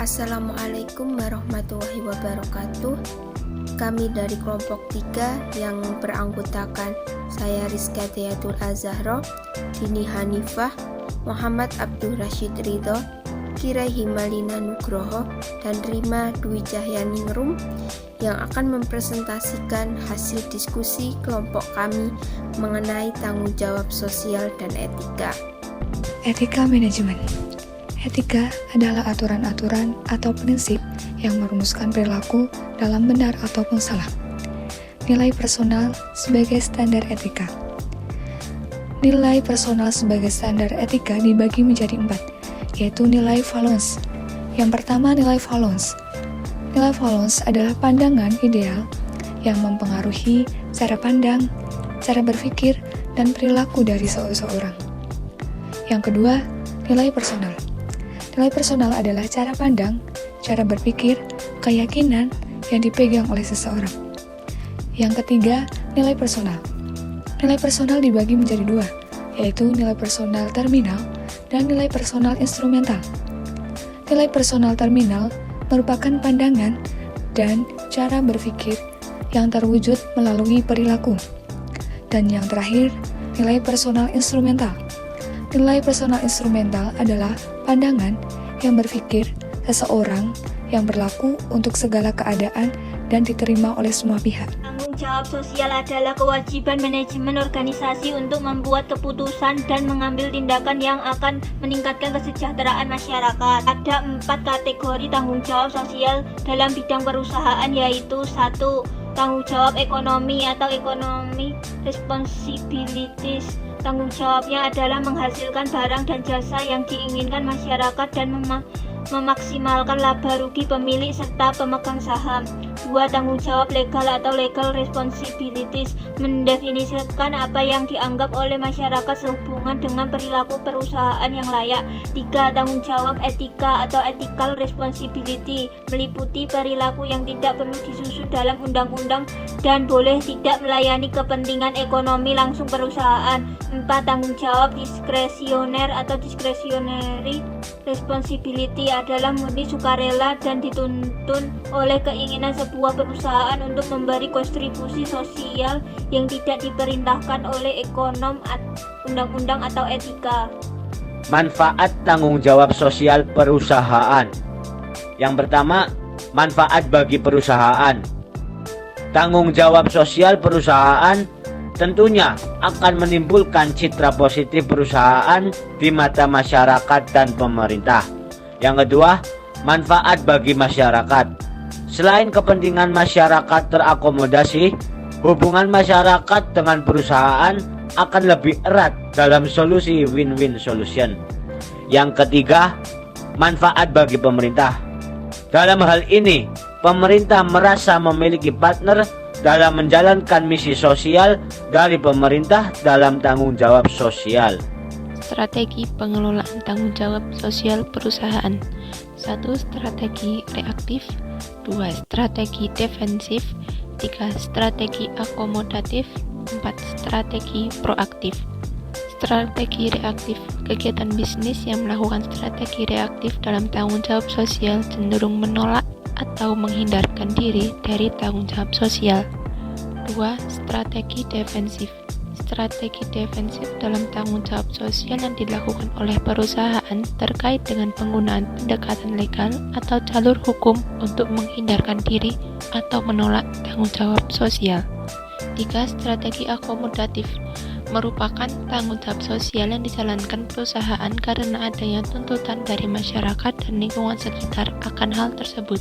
Assalamualaikum warahmatullahi wabarakatuh. Kami dari kelompok 3 yang beranggotakan saya Rizka Deatul Azahro, Dini Hanifah, Muhammad Abdul Rashid Ridho, Kirai Himalina Nugroho, dan Rima Dwi Cahyanningrum yang akan mempresentasikan hasil diskusi kelompok kami mengenai tanggung jawab sosial dan etika. Etika manajemen. Etika adalah aturan-aturan atau prinsip yang merumuskan perilaku dalam benar ataupun salah. Nilai personal sebagai standar etika. Nilai personal sebagai standar etika dibagi menjadi 4, yaitu nilai valence. Yang pertama, nilai valence. Nilai valence adalah pandangan ideal yang mempengaruhi cara pandang, cara berpikir, dan perilaku dari seseorang. Yang kedua, nilai personal. Nilai personal adalah cara pandang, cara berpikir, keyakinan yang dipegang oleh seseorang. Yang ketiga, nilai personal. Nilai personal dibagi menjadi 2, yaitu nilai personal terminal dan nilai personal instrumental. Nilai personal terminal merupakan pandangan dan cara berpikir yang terwujud melalui perilaku. Dan yang terakhir, nilai personal instrumental. Nilai personal instrumental adalah pandangan yang berpikir seseorang yang berlaku untuk segala keadaan dan diterima oleh semua pihak. Tanggung jawab sosial adalah kewajiban manajemen organisasi untuk membuat keputusan dan mengambil tindakan yang akan meningkatkan kesejahteraan masyarakat. Ada 4 kategori tanggung jawab sosial dalam bidang perusahaan, yaitu 1. Tanggung jawab ekonomi atau economic responsibilities. Tanggung jawabnya adalah menghasilkan barang dan jasa yang diinginkan masyarakat dan memaksimalkan laba rugi pemilik serta pemegang saham. 2. Tanggung jawab legal atau legal responsibilities, mendefinisikan apa yang dianggap oleh masyarakat sehubungan dengan perilaku perusahaan yang layak. 3. Tanggung jawab etika atau ethical responsibility, meliputi perilaku yang tidak perlu disusun dalam undang-undang dan boleh tidak melayani kepentingan ekonomi langsung perusahaan. 4. Tanggung jawab diskresioner atau discretionary responsibility adalah murni sukarela dan dituntun oleh keinginan sebuah perusahaan untuk memberi kontribusi sosial yang tidak diperintahkan oleh ekonom, undang-undang atau etika. Manfaat tanggung jawab sosial perusahaan. Yang pertama, manfaat bagi perusahaan. Tanggung jawab sosial perusahaan tentunya akan menimbulkan citra positif perusahaan di mata masyarakat dan pemerintah. Yang kedua, manfaat bagi masyarakat. Selain kepentingan masyarakat terakomodasi, hubungan masyarakat dengan perusahaan akan lebih erat dalam solusi win-win solution. Yang ketiga, manfaat bagi pemerintah. Dalam hal ini, pemerintah merasa memiliki partner dalam menjalankan misi sosial dari pemerintah dalam tanggung jawab sosial. Strategi pengelolaan tanggung jawab sosial perusahaan. 1. Strategi reaktif. 2. Strategi defensif. 3. Strategi akomodatif. 4. Strategi proaktif. Strategi reaktif. Kegiatan bisnis yang melakukan strategi reaktif dalam tanggung jawab sosial cenderung menolak atau menghindarkan diri dari tanggung jawab sosial. 2. Strategi defensif. Strategi defensif dalam tanggung jawab sosial yang dilakukan oleh perusahaan terkait dengan penggunaan pendekatan legal atau jalur hukum untuk menghindarkan diri atau menolak tanggung jawab sosial. 3. Strategi akomodatif merupakan tanggung jawab sosial yang dijalankan perusahaan karena adanya tuntutan dari masyarakat dan lingkungan sekitar akan hal tersebut.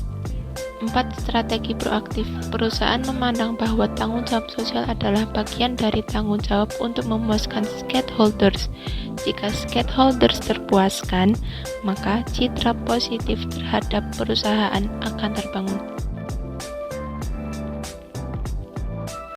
4. Strategi proaktif. Perusahaan memandang bahwa tanggung jawab sosial adalah bagian dari tanggung jawab untuk memuaskan stakeholders. Jika stakeholders terpuaskan, maka citra positif terhadap perusahaan akan terbangun.